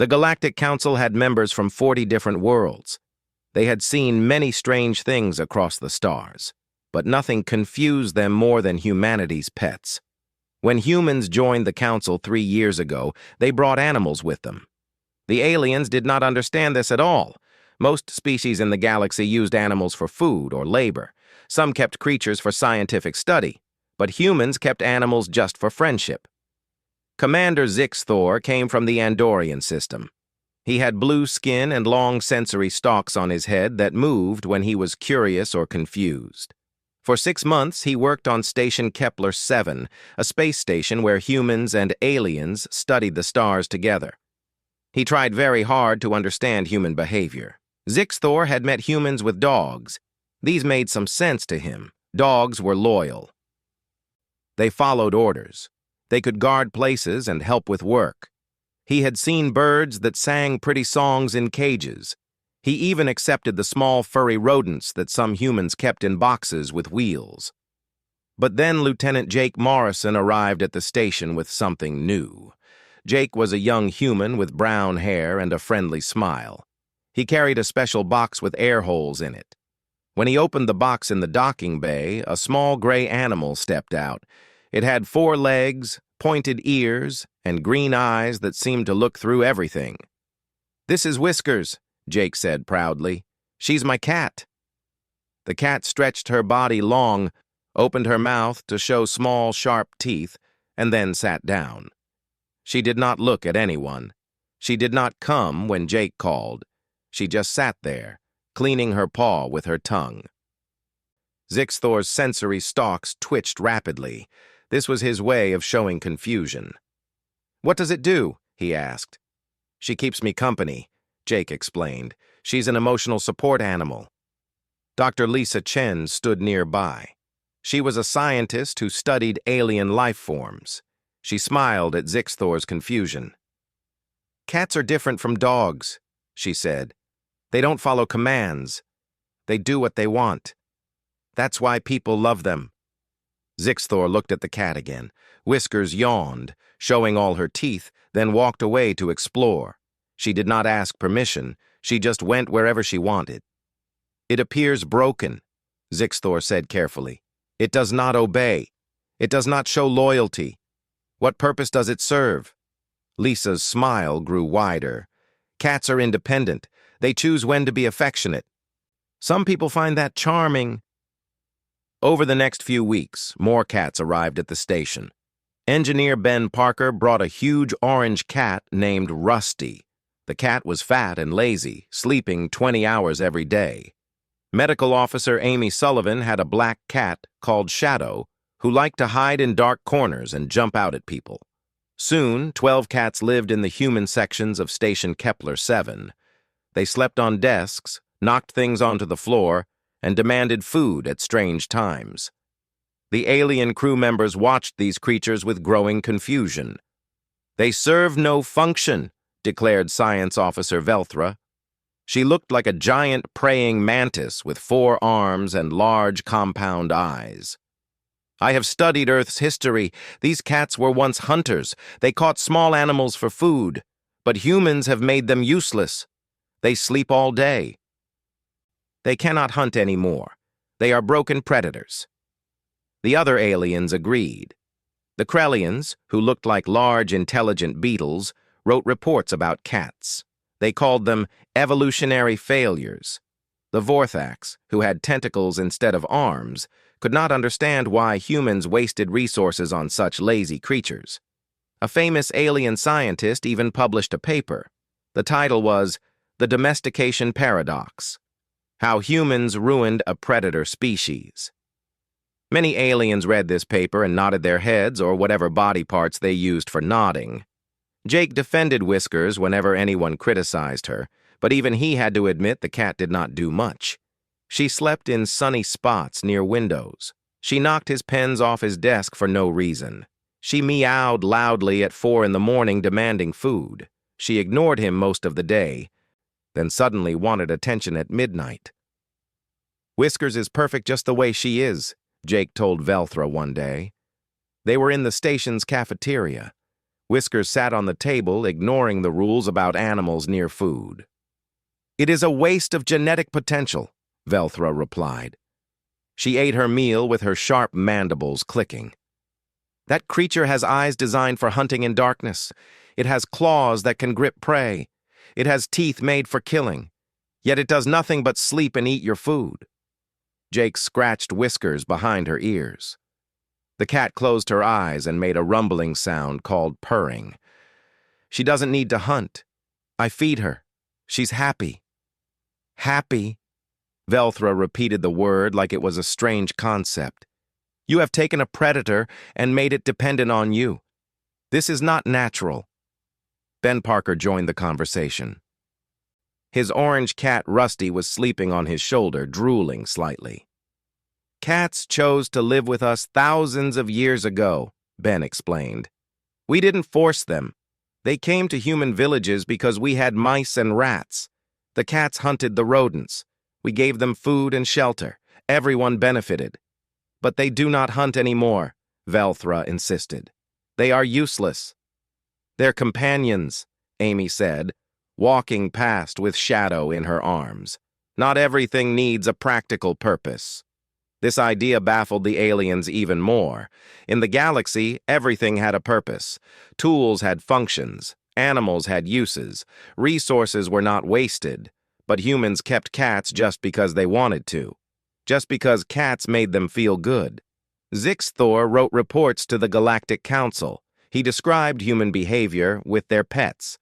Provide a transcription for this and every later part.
The Galactic Council had members from 40 different worlds. They had seen many strange things across the stars, but nothing confused them more than humanity's pets. When humans joined the Council 3 years ago, they brought animals with them. The aliens did not understand this at all. Most species in the galaxy used animals for food or labor. Some kept creatures for scientific study, but humans kept animals just for friendship. Commander Zixthor came from the Andorian system. He had blue skin and long sensory stalks on his head that moved when he was curious or confused. For 6 months, he worked on Station Kepler 7, a space station where humans and aliens studied the stars together. He tried very hard to understand human behavior. Zixthor had met humans with dogs. These made some sense to him. Dogs were loyal. They followed orders. They could guard places and help with work. He had seen birds that sang pretty songs in cages. He even accepted the small furry rodents that some humans kept in boxes with wheels. But then Lieutenant Jake Morrison arrived at the station with something new. Jake was a young human with brown hair and a friendly smile. He carried a special box with air holes in it. When he opened the box in the docking bay, a small gray animal stepped out. It had 4 legs, pointed ears, and green eyes that seemed to look through everything. "This is Whiskers," Jake said proudly. "She's my cat." The cat stretched her body long, opened her mouth to show small, sharp teeth, and then sat down. She did not look at anyone. She did not come when Jake called. She just sat there, cleaning her paw with her tongue. Zixthor's sensory stalks twitched rapidly. This was his way of showing confusion. "What does it do?" he asked. "She keeps me company," Jake explained. "She's an emotional support animal." Dr. Lisa Chen stood nearby. She was a scientist who studied alien life forms. She smiled at Zixthor's confusion. "Cats are different from dogs," she said. "They don't follow commands. They do what they want. That's why people love them." Zixthor looked at the cat again. Whiskers yawned, showing all her teeth, then walked away to explore. She did not ask permission. She just went wherever she wanted. "It appears broken," Zixthor said carefully. "It does not obey. It does not show loyalty. What purpose does it serve?" Lisa's smile grew wider. "Cats are independent. They choose when to be affectionate. Some people find that charming." Over the next few weeks, more cats arrived at the station. Engineer Ben Parker brought a huge orange cat named Rusty. The cat was fat and lazy, sleeping 20 hours every day. Medical Officer Amy Sullivan had a black cat called Shadow, who liked to hide in dark corners and jump out at people. Soon, 12 cats lived in the human sections of Station Kepler 7. They slept on desks, knocked things onto the floor, and demanded food at strange times. The alien crew members watched these creatures with growing confusion. "They serve no function," declared Science Officer Velthra. She looked like a giant praying mantis with 4 arms and large compound eyes. "I have studied Earth's history. These cats were once hunters. They caught small animals for food, but humans have made them useless. They sleep all day. They cannot hunt anymore. They are broken predators." The other aliens agreed. The Krellians, who looked like large, intelligent beetles, wrote reports about cats. They called them evolutionary failures. The Vorthax, who had tentacles instead of arms, could not understand why humans wasted resources on such lazy creatures. A famous alien scientist even published a paper. The title was "The Domestication Paradox: How Humans Ruined a Predator Species." Many aliens read this paper and nodded their heads or whatever body parts they used for nodding. Jake defended Whiskers whenever anyone criticized her, but even he had to admit the cat did not do much. She slept in sunny spots near windows. She knocked his pens off his desk for no reason. She meowed loudly at 4 in the morning demanding food. She ignored him most of the day, then suddenly wanted attention at midnight. "Whiskers is perfect just the way she is," Jake told Velthra one day. They were in the station's cafeteria. Whiskers sat on the table, ignoring the rules about animals near food. "It is a waste of genetic potential," Velthra replied. She ate her meal with her sharp mandibles clicking. "That creature has eyes designed for hunting in darkness. It has claws that can grip prey. It has teeth made for killing. Yet it does nothing but sleep and eat your food." Jake scratched Whiskers behind her ears. The cat closed her eyes and made a rumbling sound called purring. "She doesn't need to hunt. I feed her. She's happy." "Happy?" Velthra repeated the word like it was a strange concept. "You have taken a predator and made it dependent on you. This is not natural." Ben Parker joined the conversation. His orange cat Rusty was sleeping on his shoulder, drooling slightly. "Cats chose to live with us thousands of years ago," Ben explained. "We didn't force them. They came to human villages because we had mice and rats. The cats hunted the rodents. We gave them food and shelter. Everyone benefited. But they do not hunt anymore," Velthra insisted. "They are useless." "They're companions," Amy said, walking past with Shadow in her arms. "Not everything needs a practical purpose." This idea baffled the aliens even more. In the galaxy, everything had a purpose. Tools had functions. Animals had uses. Resources were not wasted. But humans kept cats just because they wanted to. Just because cats made them feel good. Zixthor wrote reports to the Galactic Council. He described human behavior with their pets.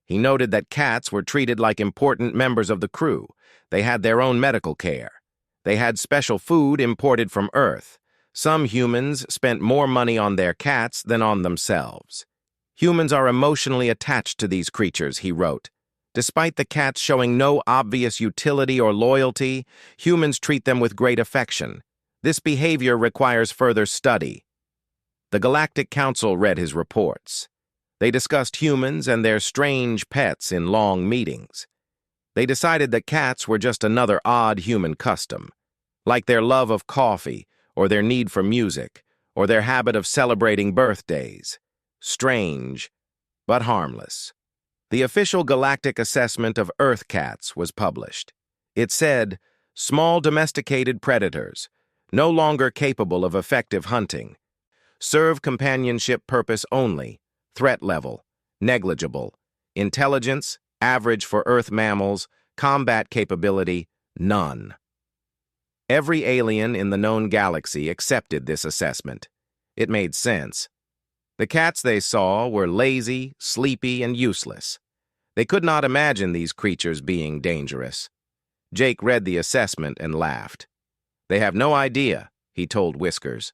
He noted that cats were treated like important members of the crew. They had their own medical care. They had special food imported from Earth. Some humans spent more money on their cats than on themselves. "Humans are emotionally attached to these creatures," he wrote. "Despite the cats showing no obvious utility or loyalty, humans treat them with great affection. This behavior requires further study." The Galactic Council read his reports. They discussed humans and their strange pets in long meetings. They decided that cats were just another odd human custom, like their love of coffee, or their need for music, or their habit of celebrating birthdays. Strange, but harmless. The official galactic assessment of Earth cats was published. It said, "Small domesticated predators, no longer capable of effective hunting. Serve companionship purpose only. Threat level, negligible. Intelligence, average for Earth mammals. Combat capability, none." Every alien in the known galaxy accepted this assessment. It made sense. The cats they saw were lazy, sleepy, and useless. They could not imagine these creatures being dangerous. Jake read the assessment and laughed. "They have no idea," he told Whiskers.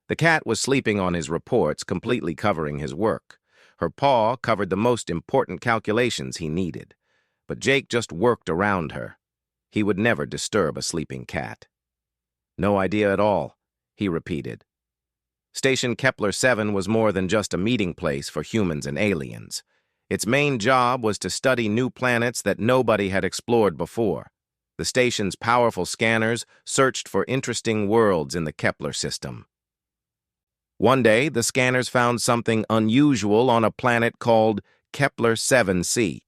The cat was sleeping on his reports, completely covering his work. Her paw covered the most important calculations he needed. But Jake just worked around her. He would never disturb a sleeping cat. "No idea at all," he repeated. Station Kepler 7 was more than just a meeting place for humans and aliens. Its main job was to study new planets that nobody had explored before. The station's powerful scanners searched for interesting worlds in the Kepler system. One day, the scanners found something unusual on a planet called Kepler 7c.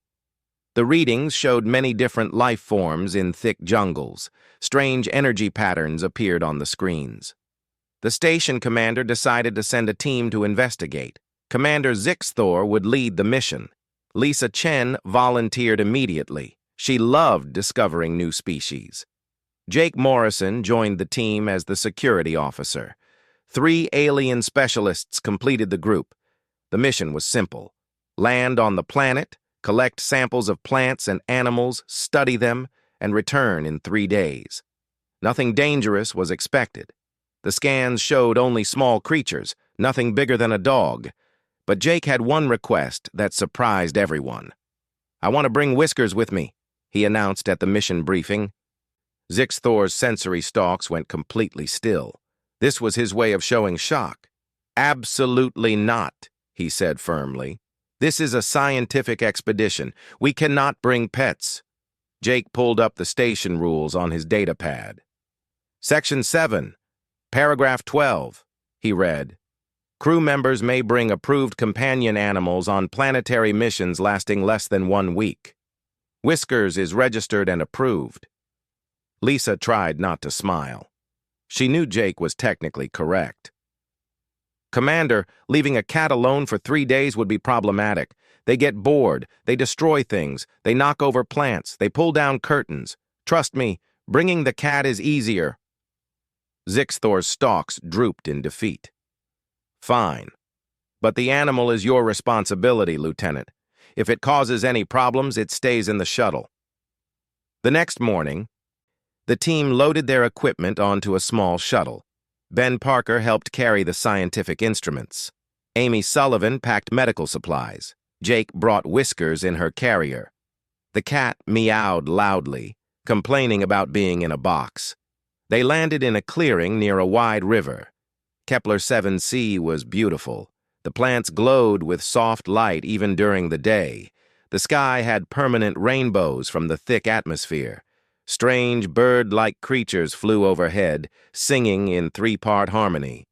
The readings showed many different life forms in thick jungles. Strange energy patterns appeared on the screens. The station commander decided to send a team to investigate. Commander Zixthor would lead the mission. Lisa Chen volunteered immediately. She loved discovering new species. Jake Morrison joined the team as the security officer. 3 alien specialists completed the group. The mission was simple. Land on the planet, collect samples of plants and animals, study them, and return in 3 days. Nothing dangerous was expected. The scans showed only small creatures, nothing bigger than a dog. But Jake had one request that surprised everyone. "I want to bring Whiskers with me," he announced at the mission briefing. Zixthor's sensory stalks went completely still. This was his way of showing shock. "Absolutely not," he said firmly. "This is a scientific expedition. We cannot bring pets." Jake pulled up the station rules on his datapad. "Section 7, Paragraph 12, he read. Crew members may bring approved companion animals on planetary missions lasting less than 1 week. Whiskers is registered and approved. Lisa tried not to smile. She knew Jake was technically correct. Commander, leaving a cat alone for 3 days would be problematic. They get bored, they destroy things, they knock over plants, they pull down curtains. Trust me, bringing the cat is easier. Zixthor's stalks drooped in defeat. Fine. But the animal is your responsibility, Lieutenant. If it causes any problems, it stays in the shuttle. The next morning, the team loaded their equipment onto a small shuttle. Ben Parker helped carry the scientific instruments. Amy Sullivan packed medical supplies. Jake brought Whiskers in her carrier. The cat meowed loudly, complaining about being in a box. They landed in a clearing near a wide river. Kepler 7c was beautiful. The plants glowed with soft light even during the day. The sky had permanent rainbows from the thick atmosphere. Strange bird-like creatures flew overhead, singing in 3-part harmony.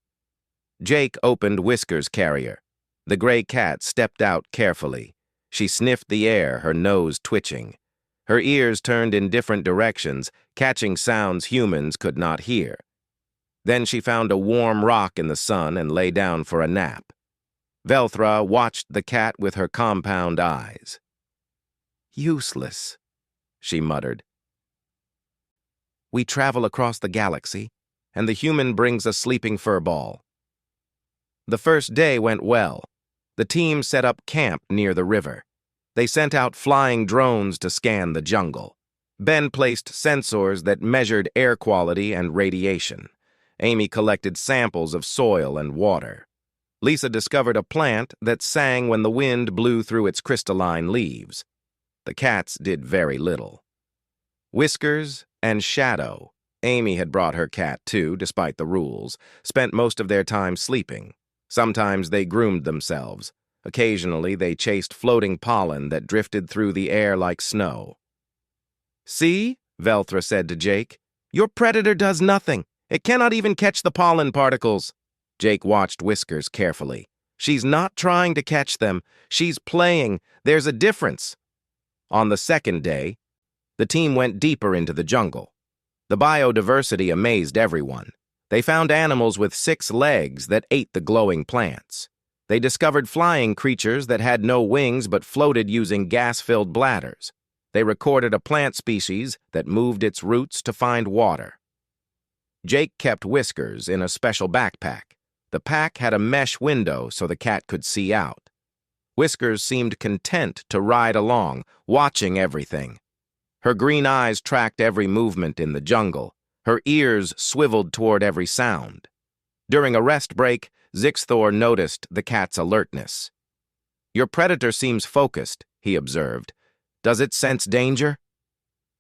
Jake opened Whiskers' carrier. The gray cat stepped out carefully. She sniffed the air, her nose twitching. Her ears turned in different directions, catching sounds humans could not hear. Then she found a warm rock in the sun and lay down for a nap. Velthra watched the cat with her compound eyes. "Useless," she muttered. "We travel across the galaxy, and the human brings a sleeping fur ball." The first day went well. The team set up camp near the river. They sent out flying drones to scan the jungle. Ben placed sensors that measured air quality and radiation. Amy collected samples of soil and water. Lisa discovered a plant that sang when the wind blew through its crystalline leaves. The cats did very little. Whiskers and Shadow, Amy had brought her cat too, despite the rules, spent most of their time sleeping. Sometimes they groomed themselves. Occasionally they chased floating pollen that drifted through the air like snow. "See," Velthra said to Jake, "your predator does nothing. It cannot even catch the pollen particles." Jake watched Whiskers carefully. "She's not trying to catch them. She's playing. There's a difference." On the second day, the team went deeper into the jungle. The biodiversity amazed everyone. They found animals with 6 legs that ate the glowing plants. They discovered flying creatures that had no wings but floated using gas-filled bladders. They recorded a plant species that moved its roots to find water. Jake kept Whiskers in a special backpack. The pack had a mesh window so the cat could see out. Whiskers seemed content to ride along, watching everything. Her green eyes tracked every movement in the jungle. Her ears swiveled toward every sound. During a rest break, Zixthor noticed the cat's alertness. "Your predator seems focused," he observed. "Does it sense danger?"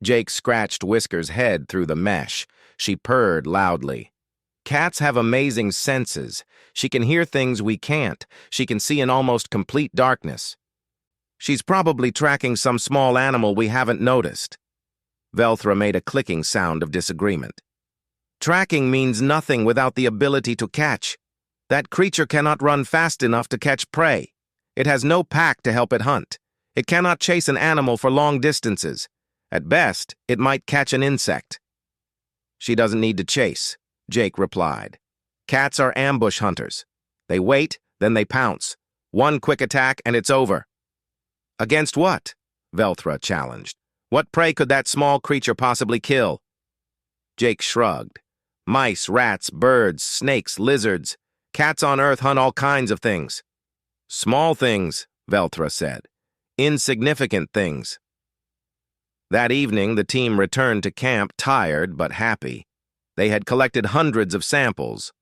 Jake scratched Whiskers' head through the mesh. She purred loudly. "Cats have amazing senses. She can hear things we can't. She can see in almost complete darkness. She's probably tracking some small animal we haven't noticed." Velthra made a clicking sound of disagreement. "Tracking means nothing without the ability to catch. That creature cannot run fast enough to catch prey. It has no pack to help it hunt. It cannot chase an animal for long distances. At best, it might catch an insect." "She doesn't need to chase," Jake replied. "Cats are ambush hunters. They wait, then they pounce. One quick attack and it's over." "Against what?" Velthra challenged. "What prey could that small creature possibly kill?" Jake shrugged. "Mice, rats, birds, snakes, lizards. Cats on Earth hunt all kinds of things." "Small things," Velthra said. "Insignificant things." That evening, the team returned to camp tired but happy. They had collected hundreds of samples.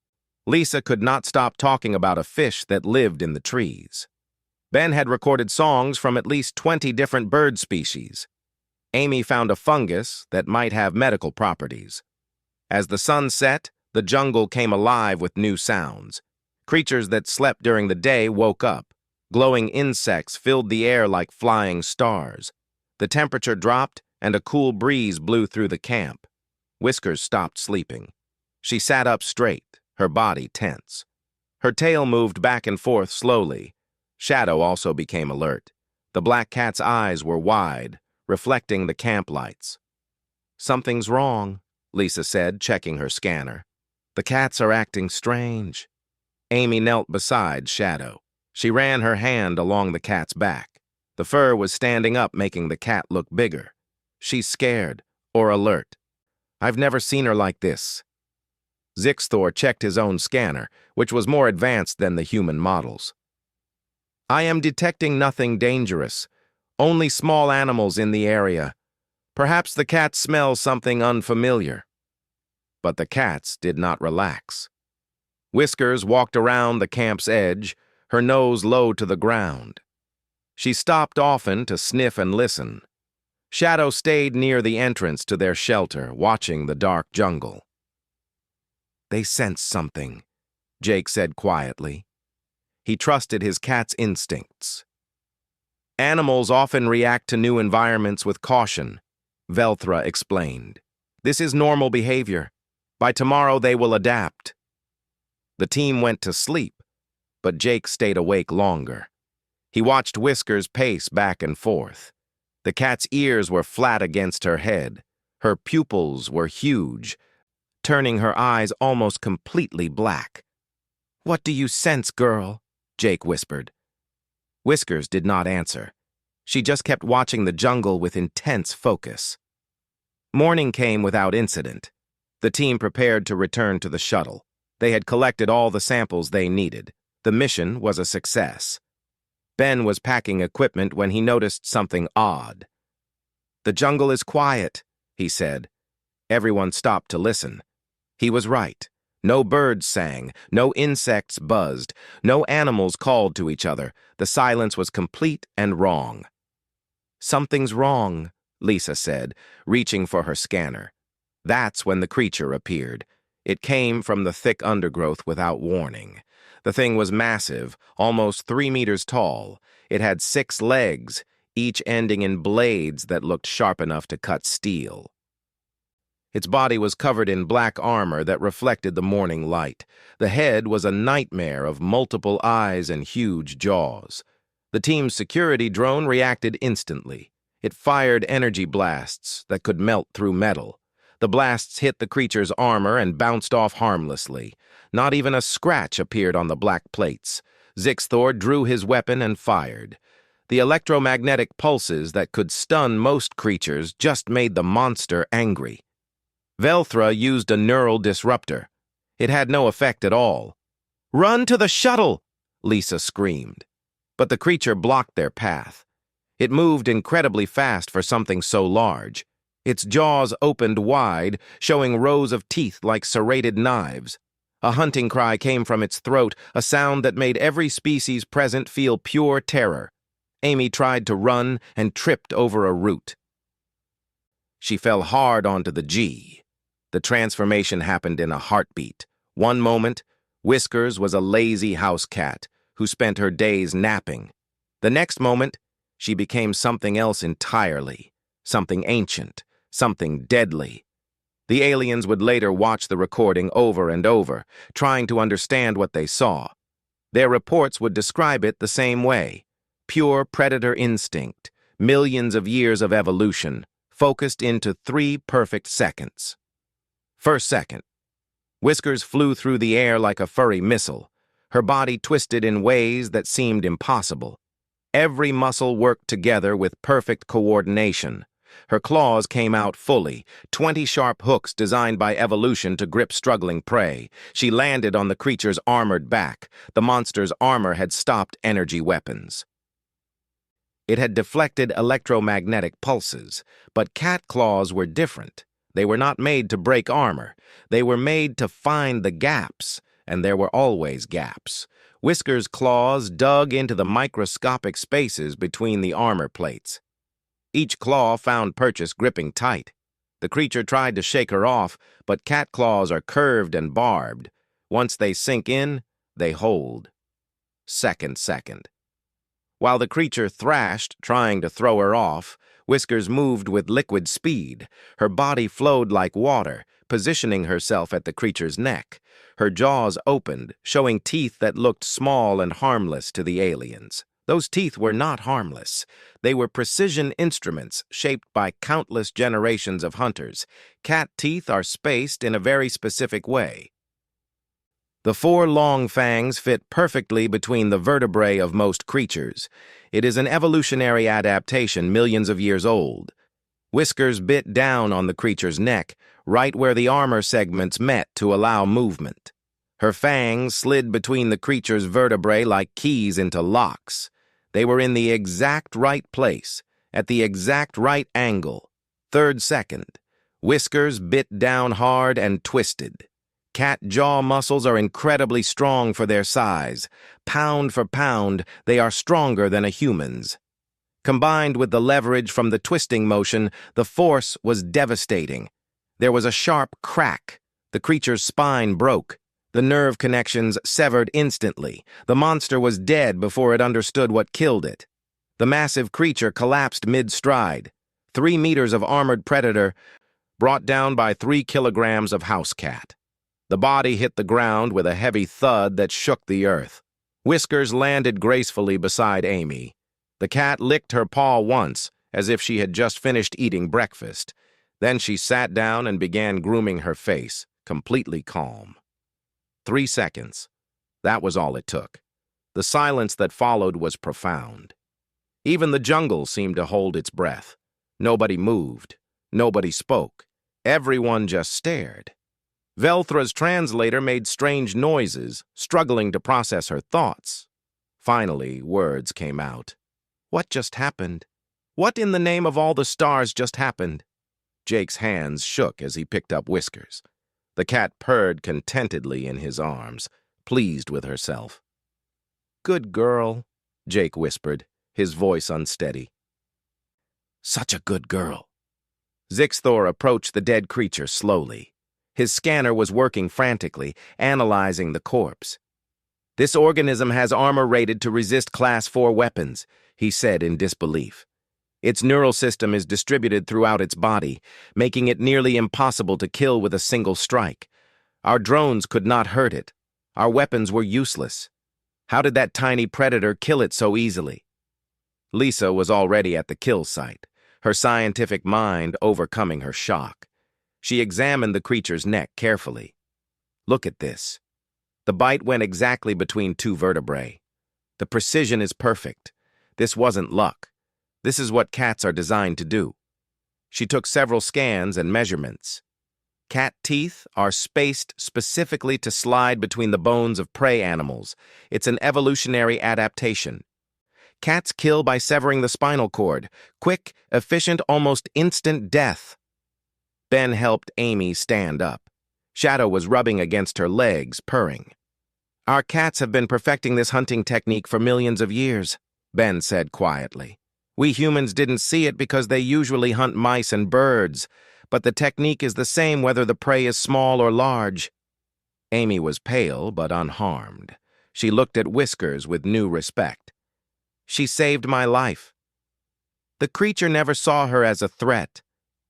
Lisa could not stop talking about a fish that lived in the trees. Ben had recorded songs from at least 20 different bird species. Amy found a fungus that might have medical properties. As the sun set, the jungle came alive with new sounds. Creatures that slept during the day woke up. Glowing insects filled the air like flying stars. The temperature dropped, and a cool breeze blew through the camp. Whiskers stopped sleeping. She sat up straight, her body tense. Her tail moved back and forth slowly. Shadow also became alert. The black cat's eyes were wide, reflecting the camp lights. "Something's wrong," Lisa said, checking her scanner. "The cats are acting strange." Amy knelt beside Shadow. She ran her hand along the cat's back. The fur was standing up, making the cat look bigger. "She's scared, or alert. I've never seen her like this." Zixthor checked his own scanner, which was more advanced than the human models. "I am detecting nothing dangerous. Only small animals in the area. Perhaps the cats smell something unfamiliar." But the cats did not relax. Whiskers walked around the camp's edge, her nose low to the ground. She stopped often to sniff and listen. Shadow stayed near the entrance to their shelter, watching the dark jungle. "They sense something," Jake said quietly. He trusted his cat's instincts. "Animals often react to new environments with caution," Velthra explained. "This is normal behavior. By tomorrow they will adapt." The team went to sleep, but Jake stayed awake longer. He watched Whiskers pace back and forth. The cat's ears were flat against her head. Her pupils were huge, turning her eyes almost completely black. "What do you sense, girl?" Jake whispered. Whiskers did not answer. She just kept watching the jungle with intense focus. Morning came without incident. The team prepared to return to the shuttle. They had collected all the samples they needed. The mission was a success. Ben was packing equipment when he noticed something odd. "The jungle is quiet," he said. Everyone stopped to listen. He was right. No birds sang, no insects buzzed, no animals called to each other. The silence was complete and wrong. "Something's wrong," Lisa said, reaching for her scanner. That's when the creature appeared. It came from the thick undergrowth without warning. The thing was massive, almost 3 meters tall. It had 6 legs, each ending in blades that looked sharp enough to cut steel. Its body was covered in black armor that reflected the morning light. The head was a nightmare of multiple eyes and huge jaws. The team's security drone reacted instantly. It fired energy blasts that could melt through metal. The blasts hit the creature's armor and bounced off harmlessly. Not even a scratch appeared on the black plates. Zixthor drew his weapon and fired. The electromagnetic pulses that could stun most creatures just made the monster angry. Velthra used a neural disruptor. It had no effect at all. "Run to the shuttle!" Lisa screamed. But the creature blocked their path. It moved incredibly fast for something so large. Its jaws opened wide, showing rows of teeth like serrated knives. A hunting cry came from its throat, a sound that made every species present feel pure terror. Amy tried to run and tripped over a root. She fell hard onto the G. The transformation happened in a heartbeat. One moment, Whiskers was a lazy house cat who spent her days napping. The next moment, she became something else entirely, something ancient, something deadly. The aliens would later watch the recording over and over, trying to understand what they saw. Their reports would describe it the same way: pure predator instinct, millions of years of evolution, focused into 3 perfect seconds. First second. Whiskers flew through the air like a furry missile. Her body twisted in ways that seemed impossible. Every muscle worked together with perfect coordination. Her claws came out fully, 20 sharp hooks designed by evolution to grip struggling prey. She landed on the creature's armored back. The monster's armor had stopped energy weapons. It had deflected electromagnetic pulses, but cat claws were different. They were not made to break armor. They were made to find the gaps, and there were always gaps. Whiskers' claws dug into the microscopic spaces between the armor plates. Each claw found purchase gripping tight. The creature tried to shake her off, but cat claws are curved and barbed. Once they sink in, they hold. Second. While the creature thrashed, trying to throw her off, Whiskers moved with liquid speed. Her body flowed like water, positioning herself at the creature's neck. Her jaws opened, showing teeth that looked small and harmless to the aliens. Those teeth were not harmless. They were precision instruments shaped by countless generations of hunters. Cat teeth are spaced in a very specific way. The 4 long fangs fit perfectly between the vertebrae of most creatures. It is an evolutionary adaptation millions of years old. Whiskers bit down on the creature's neck, right where the armor segments met to allow movement. Her fangs slid between the creature's vertebrae like keys into locks. They were in the exact right place, at the exact right angle. 3rd second. Whiskers bit down hard and twisted. Cat jaw muscles are incredibly strong for their size. Pound for pound, they are stronger than a human's. Combined with the leverage from the twisting motion, the force was devastating. There was a sharp crack. The creature's spine broke. The nerve connections severed instantly. The monster was dead before it understood what killed it. The massive creature collapsed mid-stride. 3 meters of armored predator, brought down by 3 kilograms of house cat. The body hit the ground with a heavy thud that shook the earth. Whiskers landed gracefully beside Amy. The cat licked her paw once, as if she had just finished eating breakfast. Then she sat down and began grooming her face, completely calm. 3 seconds. That was all it took. The silence that followed was profound. Even the jungle seemed to hold its breath. Nobody moved. Nobody spoke. Everyone just stared. Velthra's translator made strange noises, struggling to process her thoughts. Finally, words came out. What just happened? What in the name of all the stars just happened? Jake's hands shook as he picked up Whiskers. The cat purred contentedly in his arms, pleased with herself. Good girl, Jake whispered, his voice unsteady. Such a good girl. Zixthor approached the dead creature slowly. His scanner was working frantically, analyzing the corpse. This organism has armor rated to resist Class 4 weapons, he said in disbelief. Its neural system is distributed throughout its body, making it nearly impossible to kill with a single strike. Our drones could not hurt it. Our weapons were useless. How did that tiny predator kill it so easily? Lisa was already at the kill site, her scientific mind overcoming her shock. She examined the creature's neck carefully. Look at this. The bite went exactly between 2 vertebrae. The precision is perfect. This wasn't luck. This is what cats are designed to do. She took several scans and measurements. Cat teeth are spaced specifically to slide between the bones of prey animals. It's an evolutionary adaptation. Cats kill by severing the spinal cord. Quick, efficient, almost instant death. Ben helped Amy stand up. Shadow was rubbing against her legs, purring. Our cats have been perfecting this hunting technique for millions of years, Ben said quietly. We humans didn't see it because they usually hunt mice and birds, but the technique is the same whether the prey is small or large. Amy was pale but unharmed. She looked at Whiskers with new respect. She saved my life. The creature never saw her as a threat,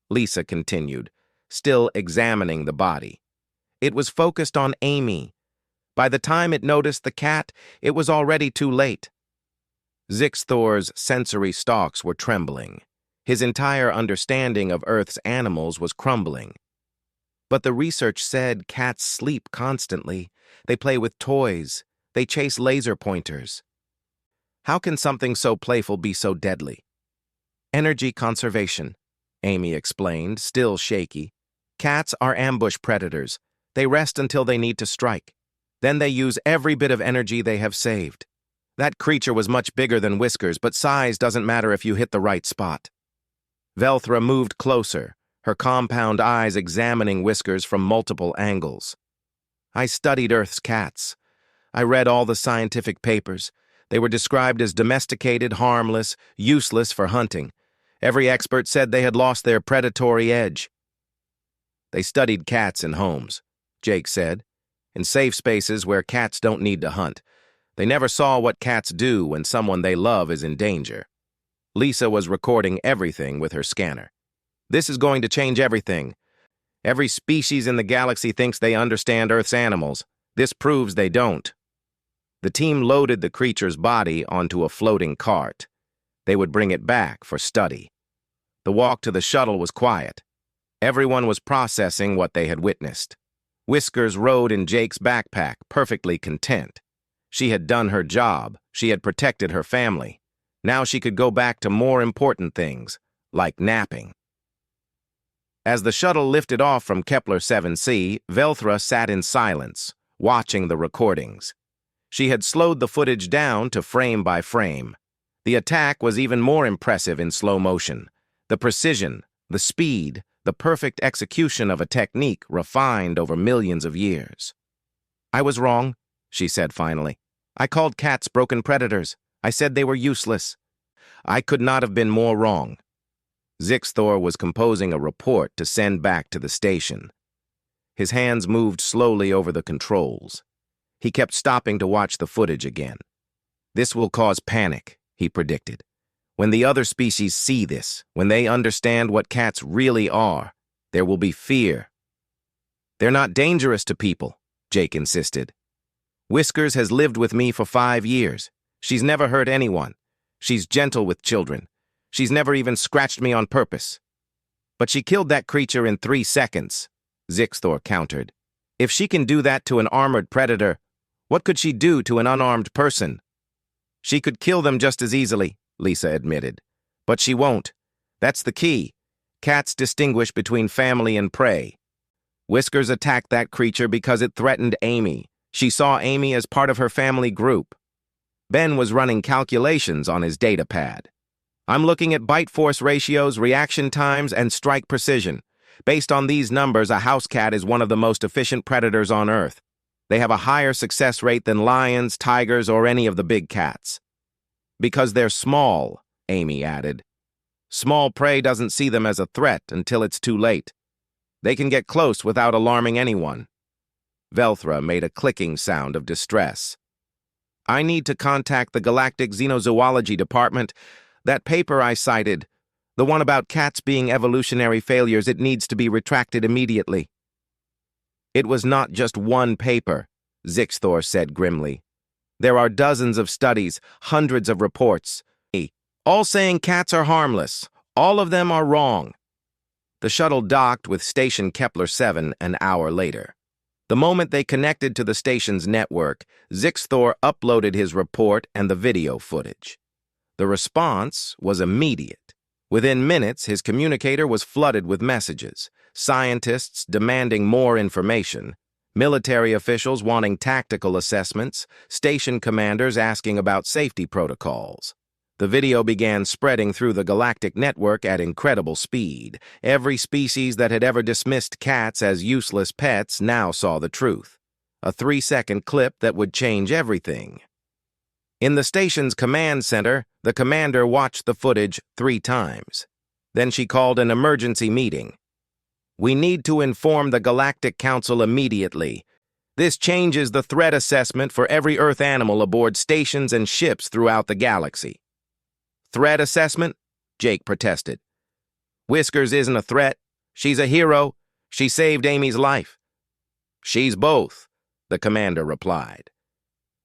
Lisa continued, still examining the body. It was focused on Amy. By the time it noticed the cat, it was already too late. Zixthor's sensory stalks were trembling. His entire understanding of Earth's animals was crumbling. But the research said cats sleep constantly. They play with toys. They chase laser pointers. How can something so playful be so deadly? Energy conservation, Amy explained, still shaky. Cats are ambush predators. They rest until they need to strike. Then they use every bit of energy they have saved. That creature was much bigger than Whiskers, but size doesn't matter if you hit the right spot. Velthra moved closer, her compound eyes examining Whiskers from multiple angles. I studied Earth's cats. I read all the scientific papers. They were described as domesticated, harmless, useless for hunting. Every expert said they had lost their predatory edge. They studied cats in homes, Jake said, in safe spaces where cats don't need to hunt. They never saw what cats do when someone they love is in danger. Lisa was recording everything with her scanner. This is going to change everything. Every species in the galaxy thinks they understand Earth's animals. This proves they don't. The team loaded the creature's body onto a floating cart. They would bring it back for study. The walk to the shuttle was quiet. Everyone was processing what they had witnessed. Whiskers rode in Jake's backpack, perfectly content. She had done her job. She had protected her family. Now she could go back to more important things, like napping. As the shuttle lifted off from Kepler 7c, Velthra sat in silence, watching the recordings. She had slowed the footage down to frame by frame. The attack was even more impressive in slow motion. The precision, the speed, the perfect execution of a technique refined over millions of years. "I was wrong," she said finally. "I called cats broken predators. I said they were useless. I could not have been more wrong." Zixthor was composing a report to send back to the station. His hands moved slowly over the controls. He kept stopping to watch the footage again. "This will cause panic," he predicted. "When the other species see this, when they understand what cats really are, there will be fear." "They're not dangerous to people," Jake insisted. "Whiskers has lived with me for 5 years. She's never hurt anyone. She's gentle with children. She's never even scratched me on purpose." "But she killed that creature in 3 seconds," Zixthor countered. "If she can do that to an armored predator, what could she do to an unarmed person?" "She could kill them just as easily," Lisa admitted. "But she won't. That's the key. Cats distinguish between family and prey. Whiskers attacked that creature because it threatened Amy. She saw Amy as part of her family group." Ben was running calculations on his data pad. "I'm looking at bite force ratios, reaction times, and strike precision. Based on these numbers, a house cat is one of the most efficient predators on Earth. They have a higher success rate than lions, tigers, or any of the big cats." "Because they're small," Amy added. "Small prey doesn't see them as a threat until it's too late. They can get close without alarming anyone." Velthra made a clicking sound of distress. "I need to contact the Galactic Xenozoology Department. That paper I cited, the one about cats being evolutionary failures, it needs to be retracted immediately." "It was not just one paper," Zixthor said grimly. "There are dozens of studies, hundreds of reports, all saying cats are harmless. All of them are wrong." The shuttle docked with station Kepler 7 an hour later. The moment they connected to the station's network, Zixthor uploaded his report and the video footage. The response was immediate. Within minutes, his communicator was flooded with messages, scientists demanding more information, military officials wanting tactical assessments, station commanders asking about safety protocols. The video began spreading through the galactic network at incredible speed. Every species that had ever dismissed cats as useless pets now saw the truth. A 3-second clip that would change everything. In the station's command center, the commander watched the footage 3 times. Then she called an emergency meeting. "We need to inform the Galactic Council immediately. This changes the threat assessment for every Earth animal aboard stations and ships throughout the galaxy." "Threat assessment?" Jake protested. "Whiskers isn't a threat. She's a hero. She saved Amy's life." "She's both," the commander replied.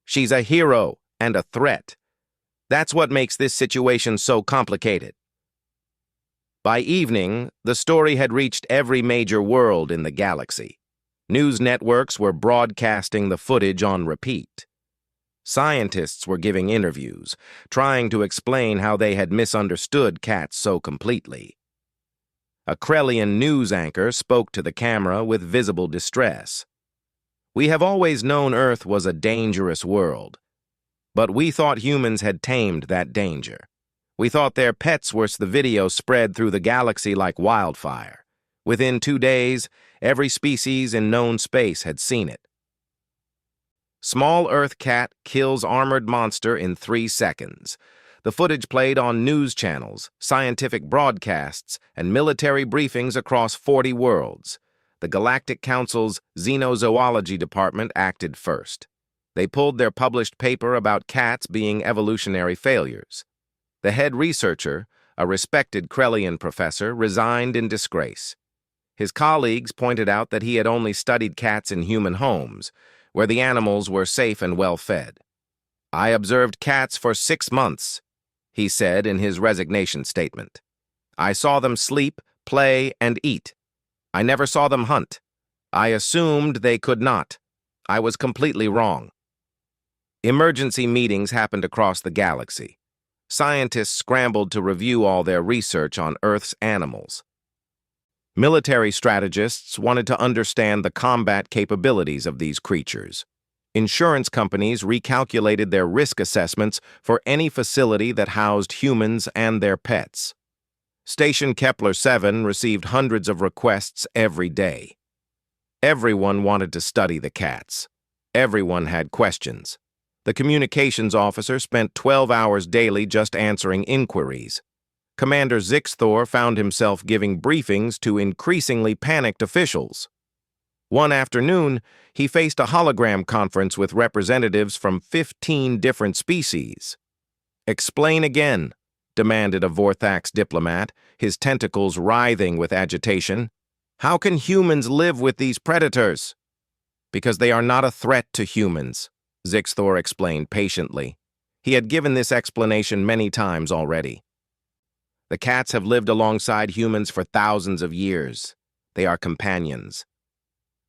"She's a hero and a threat. That's what makes this situation so complicated." By evening, the story had reached every major world in the galaxy. News networks were broadcasting the footage on repeat. Scientists were giving interviews, trying to explain how they had misunderstood cats so completely. A Krellian news anchor spoke to the camera with visible distress. "We have always known Earth was a dangerous world, but we thought humans had tamed that danger. We thought their pets were." The video spread through the galaxy like wildfire. Within 2 days, every species in known space had seen it. Small Earth cat kills armored monster in 3 seconds. The footage played on news channels, scientific broadcasts, and military briefings across 40 worlds. The Galactic Council's Xenozoology Department acted first. They pulled their published paper about cats being evolutionary failures. The head researcher, a respected Krellian professor, resigned in disgrace. His colleagues pointed out that he had only studied cats in human homes, where the animals were safe and well-fed. "I observed cats for 6 months," he said in his resignation statement. "I saw them sleep, play, and eat. I never saw them hunt. I assumed they could not. I was completely wrong." Emergency meetings happened across the galaxy. Scientists scrambled to review all their research on Earth's animals. Military strategists wanted to understand the combat capabilities of these creatures. Insurance companies recalculated their risk assessments for any facility that housed humans and their pets. Station Kepler 7 received hundreds of requests every day. Everyone wanted to study the cats. Everyone had questions. The communications officer spent 12 hours daily just answering inquiries. Commander Zixthor found himself giving briefings to increasingly panicked officials. One afternoon, he faced a hologram conference with representatives from 15 different species. "Explain again," demanded a Vorthax diplomat, his tentacles writhing with agitation. "How can humans live with these predators?" "Because they are not a threat to humans," Zixthor explained patiently. He had given this explanation many times already. "The cats have lived alongside humans for thousands of years. They are companions."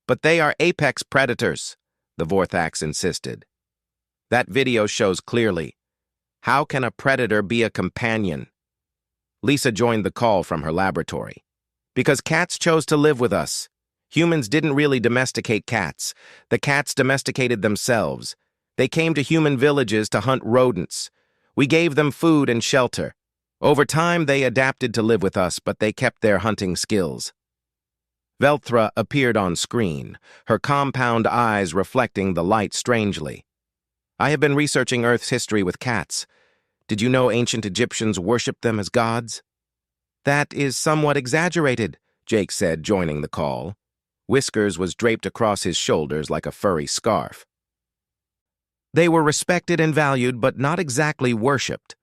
"But they are apex predators," the Vorthax insisted. "That video shows clearly. How can a predator be a companion?" Lisa joined the call from her laboratory. "Because cats chose to live with us. Humans didn't really domesticate cats. The cats domesticated themselves. They came to human villages to hunt rodents. We gave them food and shelter. Over time, they adapted to live with us, but they kept their hunting skills." Velthra appeared on screen, her compound eyes reflecting the light strangely. "I have been researching Earth's history with cats. Did you know ancient Egyptians worshipped them as gods?" "That is somewhat exaggerated," Jake said, joining the call. Whiskers was draped across his shoulders like a furry scarf. "They were respected and valued, but not exactly worshipped."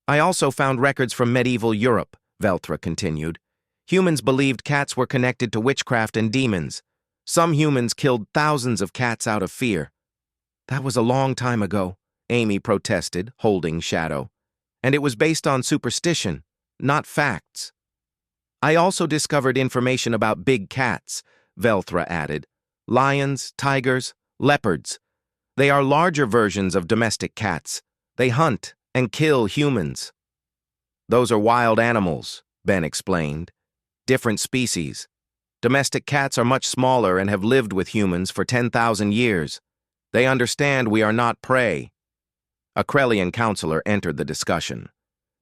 "I also found records from medieval Europe," Velthra continued. "Humans believed cats were connected to witchcraft and demons. Some humans killed thousands of cats out of fear." "That was a long time ago," Amy protested, holding Shadow. "And it was based on superstition, not facts." "I also discovered information about big cats," Velthra added. "Lions, tigers, leopards. They are larger versions of domestic cats. They hunt and kill humans." "Those are wild animals," Ben explained. "Different species. Domestic cats are much smaller and have lived with humans for 10,000 years. They understand we are not prey." A Krellian counselor entered the discussion.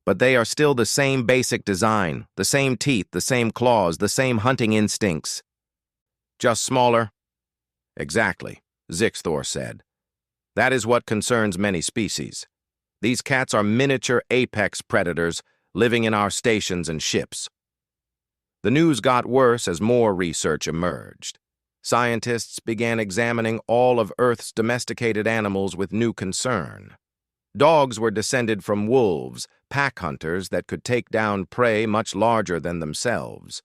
"But they are still the same basic design, the same teeth, the same claws, the same hunting instincts." "Just smaller?" "Exactly," Zixthor said. "That is what concerns many species. These cats are miniature apex predators living in our stations and ships." The news got worse as more research emerged. Scientists began examining all of Earth's domesticated animals with new concern. Dogs were descended from wolves, pack hunters that could take down prey much larger than themselves.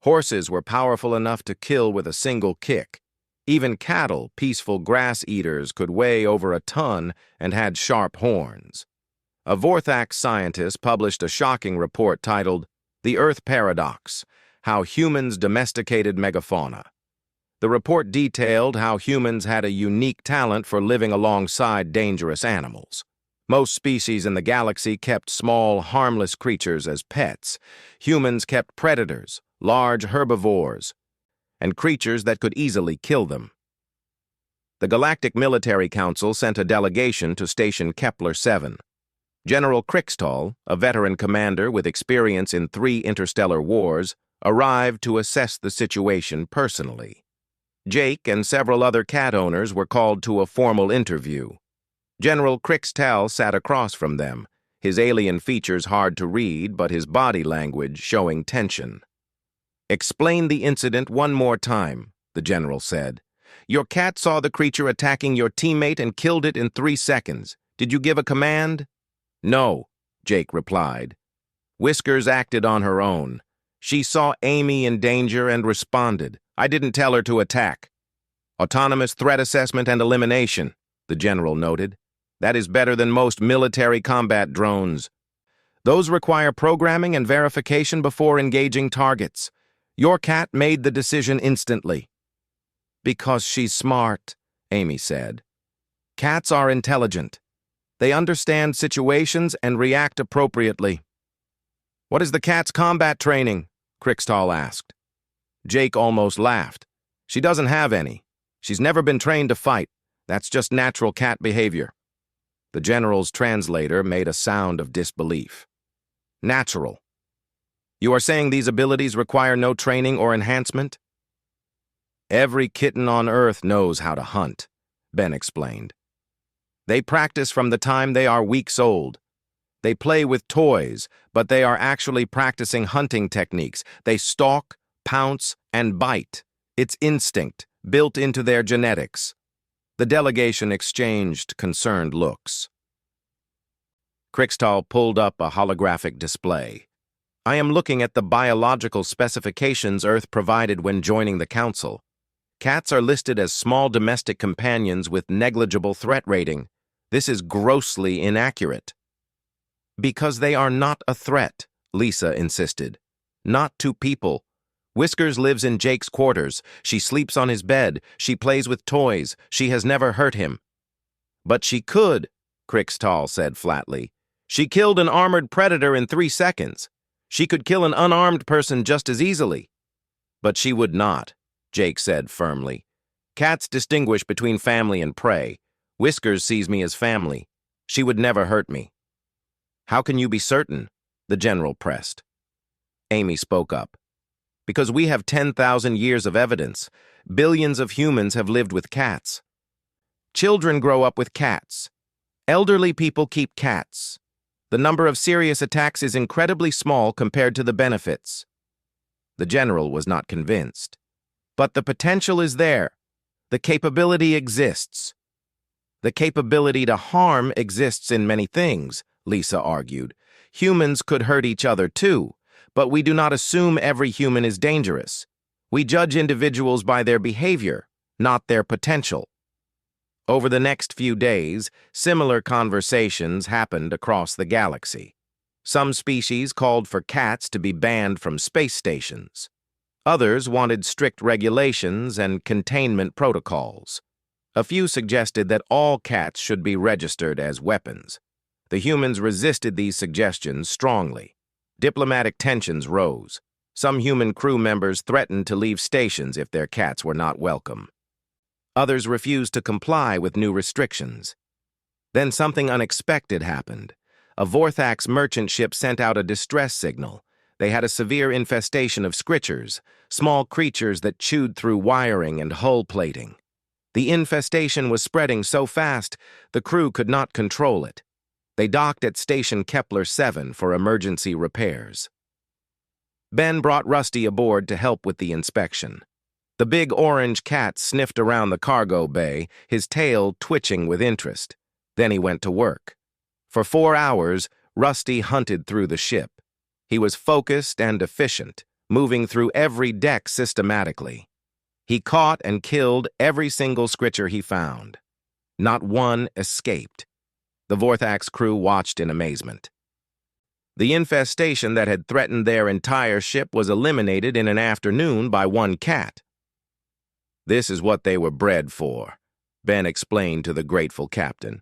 Horses were powerful enough to kill with a single kick. Even cattle, peaceful grass eaters, could weigh over a ton and had sharp horns. A Vorthax scientist published a shocking report titled "The Earth Paradox: How Humans Domesticated Megafauna." The report detailed how humans had a unique talent for living alongside dangerous animals. Most species in the galaxy kept small, harmless creatures as pets. Humans kept predators, large herbivores, and creatures that could easily kill them. The Galactic Military Council sent a delegation to Station Kepler 7. General Krixtall, a veteran commander with experience in 3 interstellar wars, arrived to assess the situation personally. Jake and several other cat owners were called to a formal interview. General Krixtall sat across from them, his alien features hard to read, but his body language showing tension. "Explain the incident one more time," the general said. "Your cat saw the creature attacking your teammate and killed it in 3 seconds. Did you give a command?" "No," Jake replied. Whiskers acted on her own. She saw Amy in danger and responded. I didn't tell her to attack. Autonomous threat assessment and elimination, the general noted. That is better than most military combat drones. Those require programming and verification before engaging targets. Your cat made the decision instantly. Because she's smart, Amy said. Cats are intelligent. They understand situations and react appropriately. What is the cat's combat training? Crickstall asked. Jake almost laughed. She doesn't have any. She's never been trained to fight. That's just natural cat behavior. The general's translator made a sound of disbelief. Natural. You are saying these abilities require no training or enhancement? Every kitten on Earth knows how to hunt, Ben explained. They practice from the time they are weeks old. They play with toys, but they are actually practicing hunting techniques. They stalk, pounce, and bite. It's instinct, built into their genetics. The delegation exchanged concerned looks. Crickstall pulled up a holographic display. I am looking at the biological specifications Earth provided when joining the Council. Cats are listed as small domestic companions with negligible threat rating. This is grossly inaccurate. Because they are not a threat, Lisa insisted. Not to people. Whiskers lives in Jake's quarters. She sleeps on his bed. She plays with toys. She has never hurt him. But she could, Crickstall said flatly. She killed an armored predator in 3 seconds. She could kill an unarmed person just as easily. But she would not, Jake said firmly. Cats distinguish between family and prey. Whiskers sees me as family. She would never hurt me. How can you be certain? The general pressed. Amy spoke up. Because we have 10,000 years of evidence. Billions of humans have lived with cats. Children grow up with cats. Elderly people keep cats. The number of serious attacks is incredibly small compared to the benefits. The general was not convinced. But the potential is there. The capability exists. The capability to harm exists in many things, Lisa argued. Humans could hurt each other too, but we do not assume every human is dangerous. We judge individuals by their behavior, not their potential. Over the next few days, similar conversations happened across the galaxy. Some species called for cats to be banned from space stations. Others wanted strict regulations and containment protocols. A few suggested that all cats should be registered as weapons. The humans resisted these suggestions strongly. Diplomatic tensions rose. Some human crew members threatened to leave stations if their cats were not welcome. Others refused to comply with new restrictions. Then something unexpected happened. A Vorthax merchant ship sent out a distress signal. They had a severe infestation of scritchers, small creatures that chewed through wiring and hull plating. The infestation was spreading so fast, the crew could not control it. They docked at Station Kepler 7 for emergency repairs. Ben brought Rusty aboard to help with the inspection. The big orange cat sniffed around the cargo bay, his tail twitching with interest. Then he went to work. For 4 hours, Rusty hunted through the ship. He was focused and efficient, moving through every deck systematically. He caught and killed every single scritcher he found. Not one escaped. The Vorthax crew watched in amazement. The infestation that had threatened their entire ship was eliminated in an afternoon by one cat. This is what they were bred for, Ben explained to the grateful captain.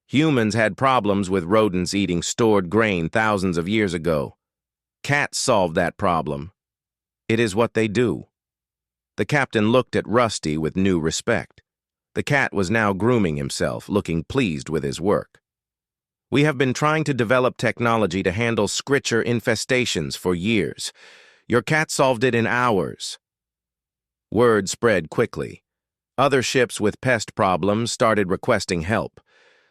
Humans had problems with rodents eating stored grain thousands of years ago. Cats solved that problem. It is what they do. The captain looked at Rusty with new respect. The cat was now grooming himself, looking pleased with his work. We have been trying to develop technology to handle scritcher infestations for years. Your cat solved it in hours. Word spread quickly. Other ships with pest problems started requesting help.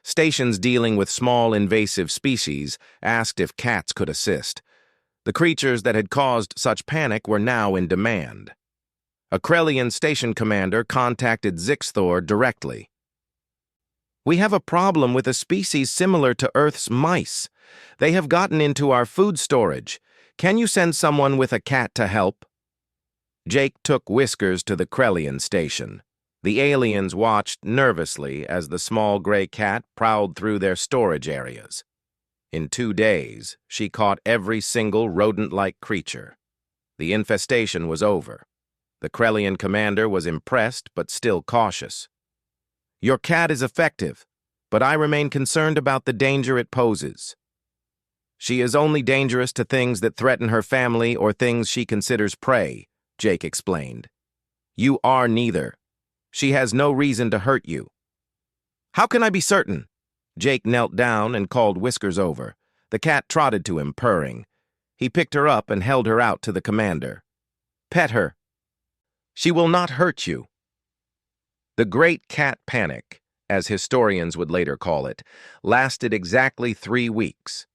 Stations dealing with small invasive species asked if cats could assist. The creatures that had caused such panic were now in demand. A Krellian station commander contacted Zixthor directly. We have a problem with a species similar to Earth's mice. They have gotten into our food storage. Can you send someone with a cat to help? Jake took Whiskers to the Krellian station. The aliens watched nervously as the small gray cat prowled through their storage areas. In 2 days, she caught every single rodent-like creature. The infestation was over. The Krellian commander was impressed but still cautious. Your cat is effective, but I remain concerned about the danger it poses. She is only dangerous to things that threaten her family or things she considers prey, Jake explained. You are neither. She has no reason to hurt you. How can I be certain? Jake knelt down and called Whiskers over. The cat trotted to him, purring. He picked her up and held her out to the commander. Pet her. She will not hurt you. The Great Cat Panic, as historians would later call it, lasted exactly 3 weeks.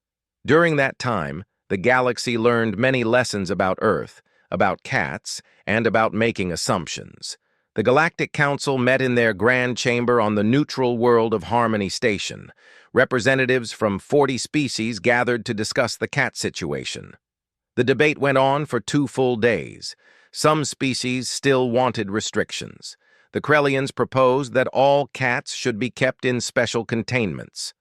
During that time, the galaxy learned many lessons about Earth, about cats, and about making assumptions. The Galactic Council met in their grand chamber on the neutral world of Harmony Station. Representatives from 40 species gathered to discuss the cat situation. The debate went on for 2 full days. Some species still wanted restrictions. The Krellians proposed that all cats should be kept in special containments.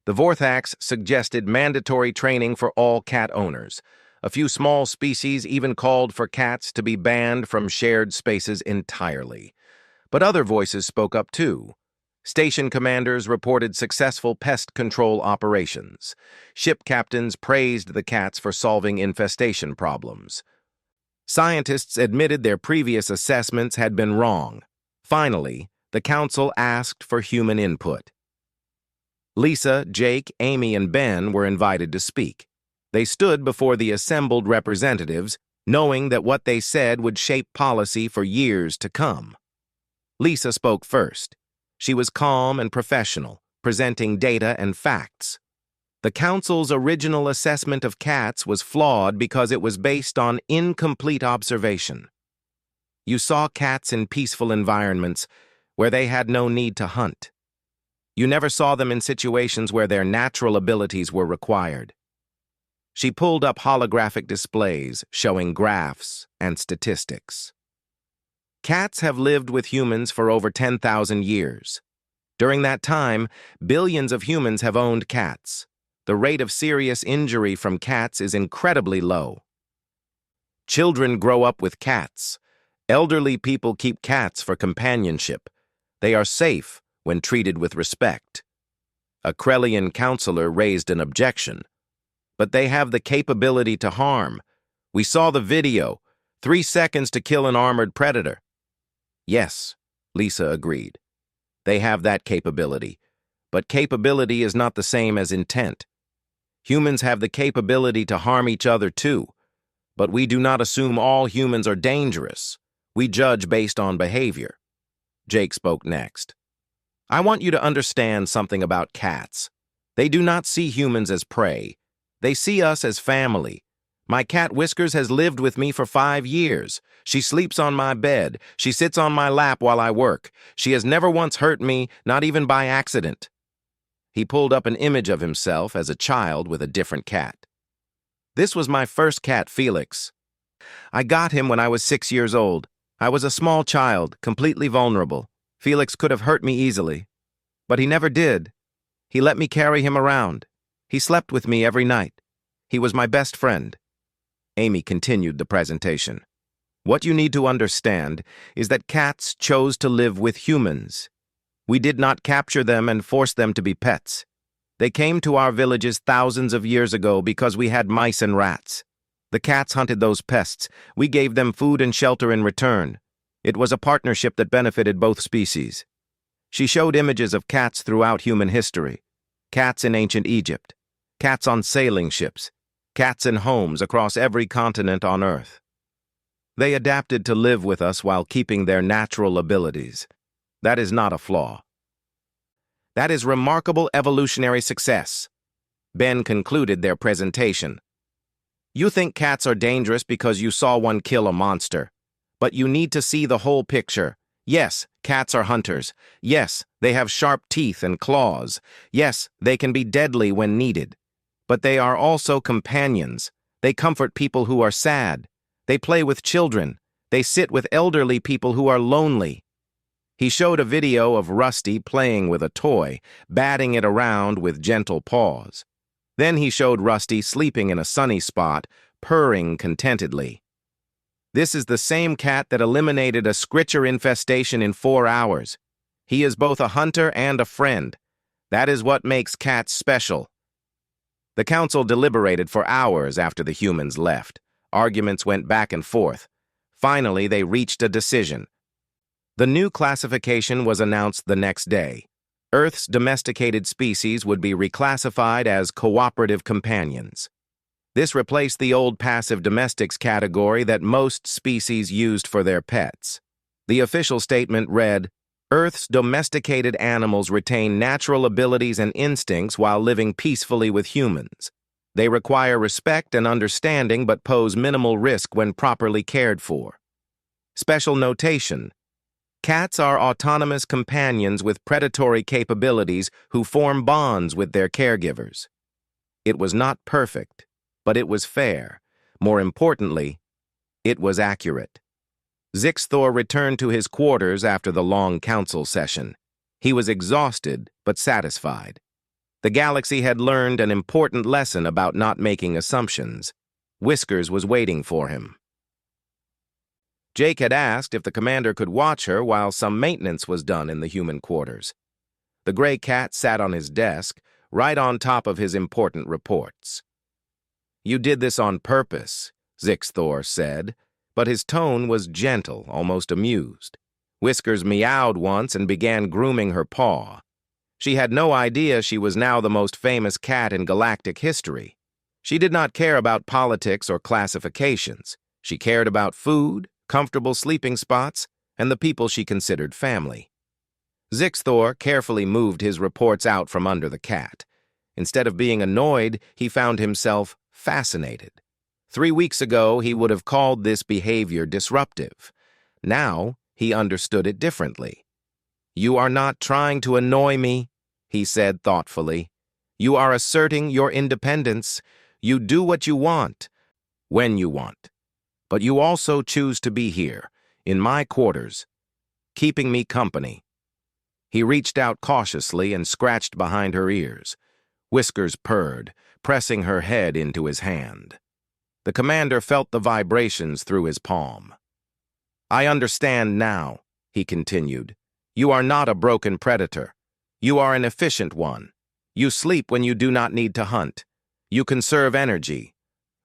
The Vorthax suggested mandatory training for all cat owners. A few small species even called for cats to be banned from shared spaces entirely. But other voices spoke up too. Station commanders reported successful pest control operations. Ship captains praised the cats for solving infestation problems. Scientists admitted their previous assessments had been wrong. Finally, the council asked for human input. Lisa, Jake, Amy, and Ben were invited to speak. They stood before the assembled representatives, knowing that what they said would shape policy for years to come. Lisa spoke first. She was calm and professional, presenting data and facts. The council's original assessment of cats was flawed because it was based on incomplete observation. You saw cats in peaceful environments where they had no need to hunt. You never saw them in situations where their natural abilities were required. She pulled up holographic displays showing graphs and statistics. Cats have lived with humans for over 10,000 years. During that time, billions of humans have owned cats. The rate of serious injury from cats is incredibly low. Children grow up with cats. Elderly people keep cats for companionship. They are safe when treated with respect. A Krellian counselor raised an objection. But they have the capability to harm. We saw the video. 3 seconds to kill an armored predator. Yes, Lisa agreed. They have that capability. But capability is not the same as intent. Humans have the capability to harm each other too. But we do not assume all humans are dangerous. We judge based on behavior. Jake spoke next. I want you to understand something about cats. They do not see humans as prey. They see us as family. My cat Whiskers has lived with me for 5 years. She sleeps on my bed. She sits on my lap while I work. She has never once hurt me, not even by accident. He pulled up an image of himself as a child with a different cat. This was my first cat, Felix. I got him when I was 6 years old. I was a small child, completely vulnerable. Felix could have hurt me easily. But he never did. He let me carry him around. He slept with me every night. He was my best friend. Amy continued the presentation. What you need to understand is that cats chose to live with humans. We did not capture them and force them to be pets. They came to our villages thousands of years ago because we had mice and rats. The cats hunted those pests. We gave them food and shelter in return. It was a partnership that benefited both species. She showed images of cats throughout human history. Cats in ancient Egypt. Cats on sailing ships. Cats in homes across every continent on Earth. They adapted to live with us while keeping their natural abilities. That is not a flaw. That is remarkable evolutionary success. Ben concluded their presentation. You think cats are dangerous because you saw one kill a monster. But you need to see the whole picture. Yes, cats are hunters. Yes, they have sharp teeth and claws. Yes, they can be deadly when needed. But they are also companions. They comfort people who are sad. They play with children. They sit with elderly people who are lonely. He showed a video of Rusty playing with a toy, batting it around with gentle paws. Then he showed Rusty sleeping in a sunny spot, purring contentedly. This is the same cat that eliminated a scritcher infestation in 4 hours. He is both a hunter and a friend. That is what makes cats special. The council deliberated for hours after the humans left. Arguments went back and forth. Finally, they reached a decision. The new classification was announced the next day. Earth's domesticated species would be reclassified as cooperative companions. This replaced the old passive domestics category that most species used for their pets. The official statement read, "Earth's domesticated animals retain natural abilities and instincts while living peacefully with humans. They require respect and understanding but pose minimal risk when properly cared for." Special notation: cats are autonomous companions with predatory capabilities who form bonds with their caregivers. It was not perfect, but it was fair. More importantly, it was accurate. Zixthor returned to his quarters after the long council session. He was exhausted, but satisfied. The galaxy had learned an important lesson about not making assumptions. Whiskers was waiting for him. Jake had asked if the commander could watch her while some maintenance was done in the human quarters. The gray cat sat on his desk, right on top of his important reports. "You did this on purpose," Zixthor said, but his tone was gentle, almost amused. Whiskers meowed once and began grooming her paw. She had no idea she was now the most famous cat in galactic history. She did not care about politics or classifications. She cared about food, comfortable sleeping spots, and the people she considered family. Zixthor carefully moved his reports out from under the cat. Instead of being annoyed, he found himself fascinated. 3 weeks ago, he would have called this behavior disruptive. Now, he understood it differently. "You are not trying to annoy me," he said thoughtfully. "You are asserting your independence. You do what you want, when you want. But you also choose to be here, in my quarters, keeping me company." He reached out cautiously and scratched behind her ears. Whiskers purred, pressing her head into his hand. The commander felt the vibrations through his palm. "I understand now," he continued. "You are not a broken predator. You are an efficient one. You sleep when you do not need to hunt. You conserve energy.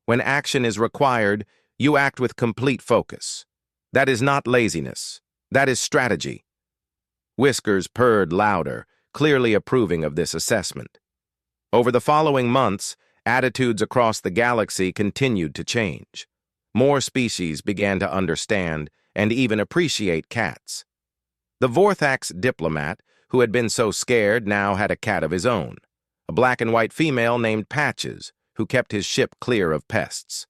When action is required, you act with complete focus. That is not laziness. That is strategy." Whiskers purred louder, clearly approving of this assessment. Over the following months, attitudes across the galaxy continued to change. More species began to understand and even appreciate cats. The Vorthax diplomat, who had been so scared, now had a cat of his own, a black and white female named Patches, who kept his ship clear of pests.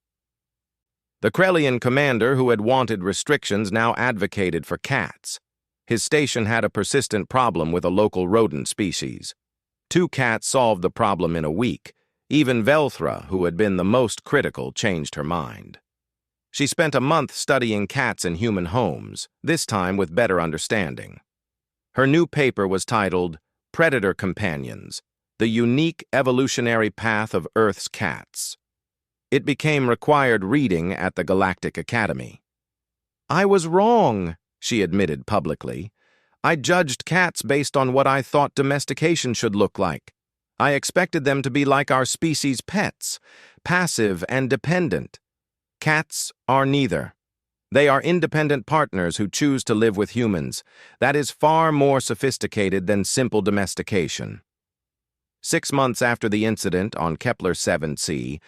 The Krellian commander, who had wanted restrictions, now advocated for cats. His station had a persistent problem with a local rodent species. 2 cats solved the problem in a week. Even Velthra, who had been the most critical, changed her mind. She spent a month studying cats in human homes, this time with better understanding. Her new paper was titled "Predator Companions: The Unique Evolutionary Path of Earth's Cats." It became required reading at the Galactic Academy. "I was wrong," she admitted publicly. "I judged cats based on what I thought domestication should look like. I expected them to be like our species' pets, passive and dependent. Cats are neither. They are independent partners who choose to live with humans. That is far more sophisticated than simple domestication." 6 months after the incident on Kepler 7c,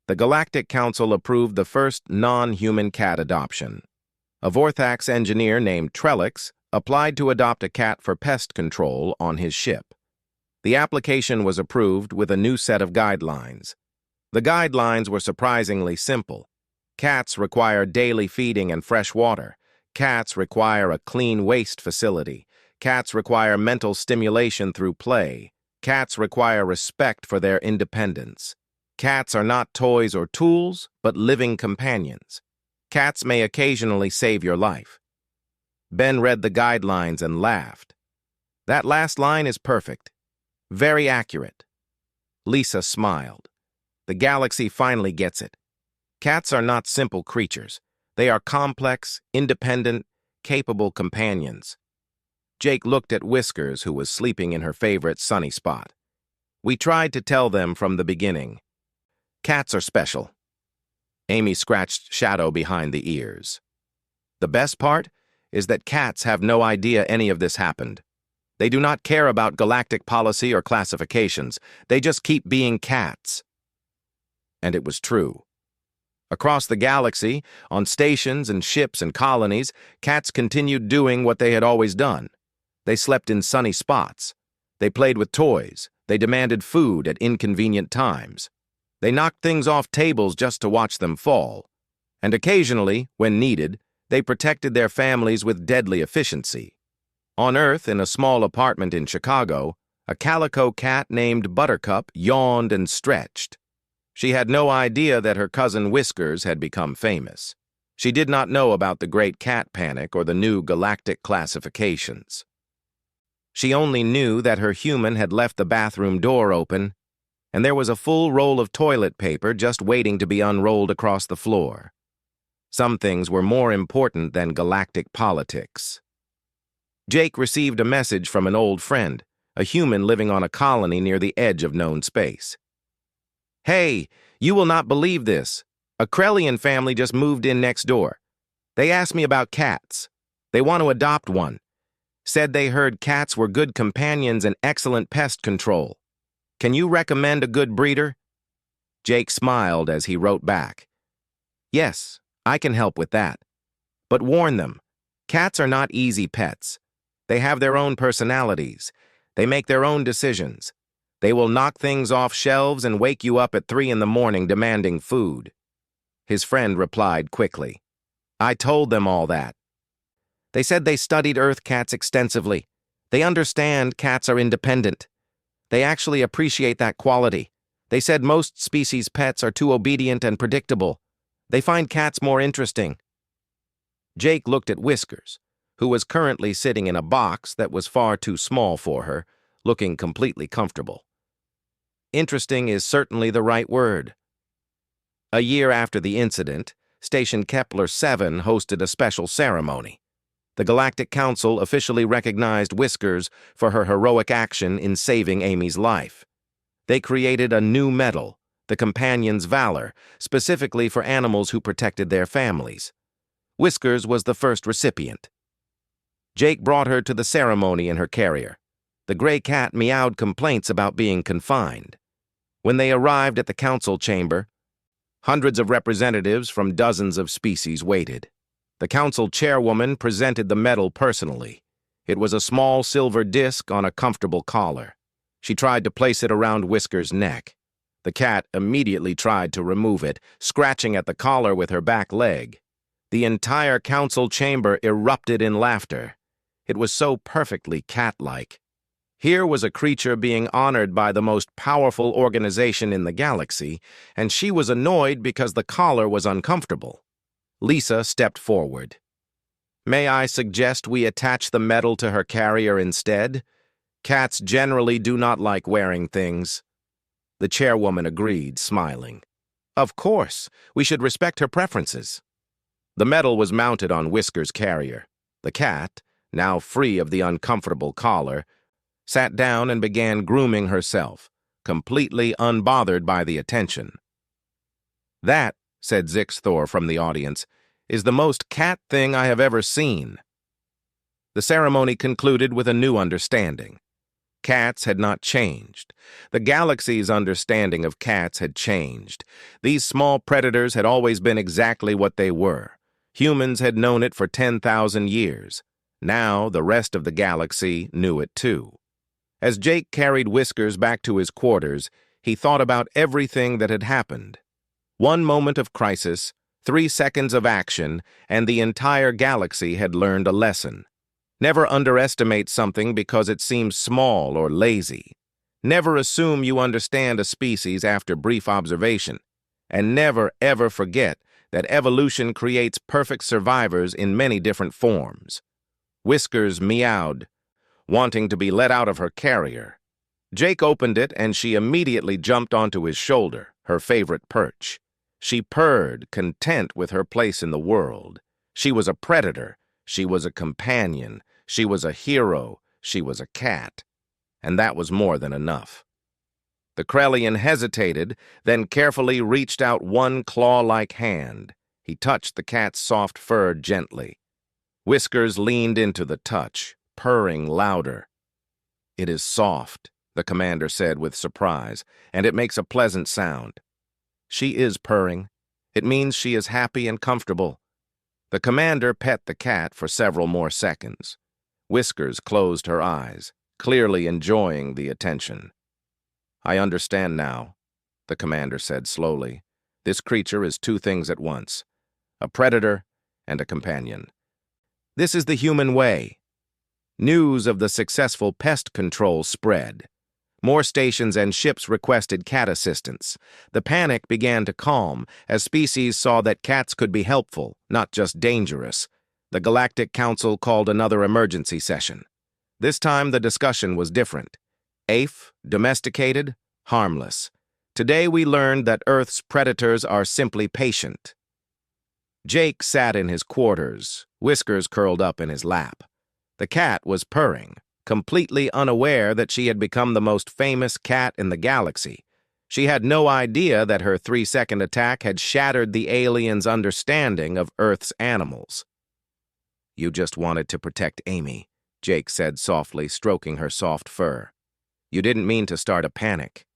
the Galactic Council approved the first non-human cat adoption. A Vorthax engineer named Trellix applied to adopt a cat for pest control on his ship. The application was approved with a new set of guidelines. The guidelines were surprisingly simple. Cats require daily feeding and fresh water. Cats require a clean waste facility. Cats require mental stimulation through play. Cats require respect for their independence. Cats are not toys or tools, but living companions. Cats may occasionally save your life. Ben read the guidelines and laughed. That last line is perfect. Very accurate. Lisa smiled. The galaxy finally gets it. Cats are not simple creatures. They are complex, independent, capable companions. Jake looked at Whiskers, who was sleeping in her favorite sunny spot. We tried to tell them from the beginning. Cats are special. Amy scratched Shadow behind the ears. The best part is that cats have no idea any of this happened. They do not care about galactic policy or classifications. They just keep being cats. And it was true. Across the galaxy, on stations and ships and colonies, cats continued doing what they had always done. They slept in sunny spots. They played with toys. They demanded food at inconvenient times. They knocked things off tables just to watch them fall. And occasionally, when needed, they protected their families with deadly efficiency. On Earth, in a small apartment in Chicago, a calico cat named Buttercup yawned and stretched. She had no idea that her cousin Whiskers had become famous. She did not know about the Great Cat Panic or the new galactic classifications. She only knew that her human had left the bathroom door open, and there was a full roll of toilet paper just waiting to be unrolled across the floor. Some things were more important than galactic politics. Jake received a message from an old friend, a human living on a colony near the edge of known space. Hey, you will not believe this. A Krellian family just moved in next door. They asked me about cats. They want to adopt one. Said they heard cats were good companions and excellent pest control. Can you recommend a good breeder? Jake smiled as he wrote back. Yes, I can help with that. But warn them, cats are not easy pets. They have their own personalities. They make their own decisions. They will knock things off shelves and wake you up at 3 in the morning demanding food. His friend replied quickly. I told them all that. They said they studied Earth cats extensively. They understand cats are independent. They actually appreciate that quality. They said most species' pets are too obedient and predictable. They find cats more interesting. Jake looked at Whiskers, who was currently sitting in a box that was far too small for her, looking completely comfortable. Interesting is certainly the right word. A year after the incident, Station Kepler 7 hosted a special ceremony. The Galactic Council officially recognized Whiskers for her heroic action in saving Amy's life. They created a new medal, the Companion's Valor, specifically for animals who protected their families. Whiskers was the first recipient. Jake brought her to the ceremony in her carrier. The gray cat meowed complaints about being confined. When they arrived at the council chamber, hundreds of representatives from dozens of species waited. The council chairwoman presented the medal personally. It was a small silver disc on a comfortable collar. She tried to place it around Whiskers' neck. The cat immediately tried to remove it, scratching at the collar with her back leg. The entire council chamber erupted in laughter. It was so perfectly cat-like. Here was a creature being honored by the most powerful organization in the galaxy, and she was annoyed because the collar was uncomfortable. Lisa stepped forward. May I suggest we attach the medal to her carrier instead? Cats generally do not like wearing things. The chairwoman agreed, smiling. Of course, we should respect her preferences. The medal was mounted on Whiskers' carrier. The cat, now free of the uncomfortable collar, sat down and began grooming herself, completely unbothered by the attention. That, said Zixthor from the audience, is the most cat thing I have ever seen. The ceremony concluded with a new understanding. Cats had not changed. The galaxy's understanding of cats had changed. These small predators had always been exactly what they were. Humans had known it for 10,000 years. Now the rest of the galaxy knew it too. As Jake carried Whiskers back to his quarters, he thought about everything that had happened. One moment of crisis, 3 seconds of action, and the entire galaxy had learned a lesson. Never underestimate something because it seems small or lazy. Never assume you understand a species after brief observation, and never ever forget that evolution creates perfect survivors in many different forms. Whiskers meowed, wanting to be let out of her carrier. Jake opened it and she immediately jumped onto his shoulder, her favorite perch. She purred, content with her place in the world. She was a predator, she was a companion, she was a hero, she was a cat. And that was more than enough. The Krellian hesitated, then carefully reached out one claw-like hand. He touched the cat's soft fur gently. Whiskers leaned into the touch, purring louder. "It is soft," the commander said with surprise, "and it makes a pleasant sound." "She is purring. It means she is happy and comfortable." The commander pet the cat for several more seconds. Whiskers closed her eyes, clearly enjoying the attention. "I understand now," the commander said slowly. "This creature is two things at once, a predator and a companion. This is the human way." News of the successful pest control spread. More stations and ships requested cat assistance. The panic began to calm as species saw that cats could be helpful, not just dangerous. The Galactic Council called another emergency session. This time the discussion was different. AIF, domesticated, harmless. Today we learned that Earth's predators are simply patient. Jake sat in his quarters, whiskers curled up in his lap. The cat was purring, completely unaware that she had become the most famous cat in the galaxy. She had no idea that her 3-second attack had shattered the aliens' understanding of Earth's animals. "You just wanted to protect Amy," Jake said softly, stroking her soft fur. "You didn't mean to start a panic."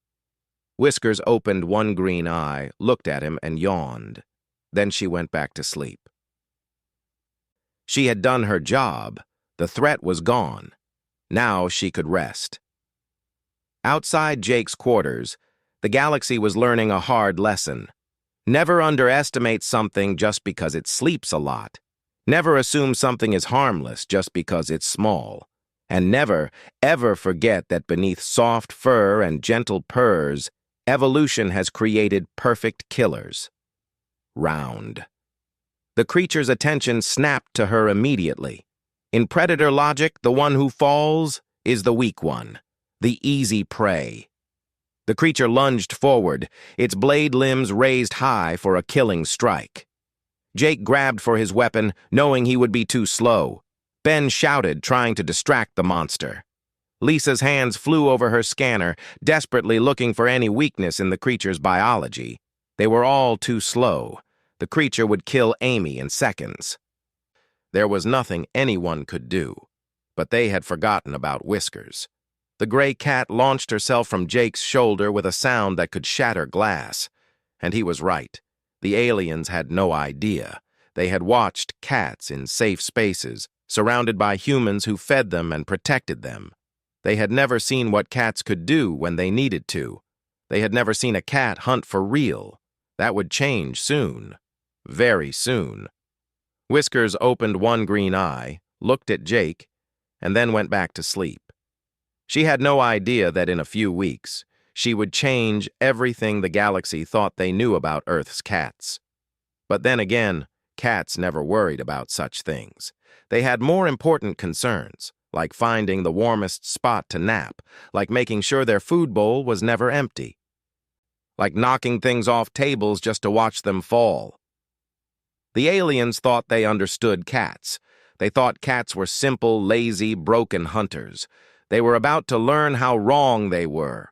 Whiskers opened one green eye, looked at him, and yawned. Then she went back to sleep. She had done her job. The threat was gone. Now she could rest. Outside Jake's quarters, the galaxy was learning a hard lesson. Never underestimate something just because it sleeps a lot. Never assume something is harmless just because it's small. And never, ever forget that beneath soft fur and gentle purrs, evolution has created perfect killers. Round. The creature's attention snapped to her immediately. In predator logic, the one who falls is the weak one, the easy prey. The creature lunged forward, its blade limbs raised high for a killing strike. Jake grabbed for his weapon, knowing he would be too slow. Ben shouted, trying to distract the monster. Lisa's hands flew over her scanner, desperately looking for any weakness in the creature's biology. They were all too slow. The creature would kill Amy in seconds. There was nothing anyone could do, but they had forgotten about Whiskers. The gray cat launched herself from Jake's shoulder with a sound that could shatter glass. And he was right. The aliens had no idea. They had watched cats in safe spaces, surrounded by humans who fed them and protected them. They had never seen what cats could do when they needed to. They had never seen a cat hunt for real. That would change soon. Very soon. Whiskers opened one green eye, looked at Jake, and then went back to sleep. She had no idea that in a few weeks, she would change everything the galaxy thought they knew about Earth's cats. But then again, cats never worried about such things. They had more important concerns, like finding the warmest spot to nap, like making sure their food bowl was never empty, like knocking things off tables just to watch them fall. The aliens thought they understood cats. They thought cats were simple, lazy, broken hunters. They were about to learn how wrong they were.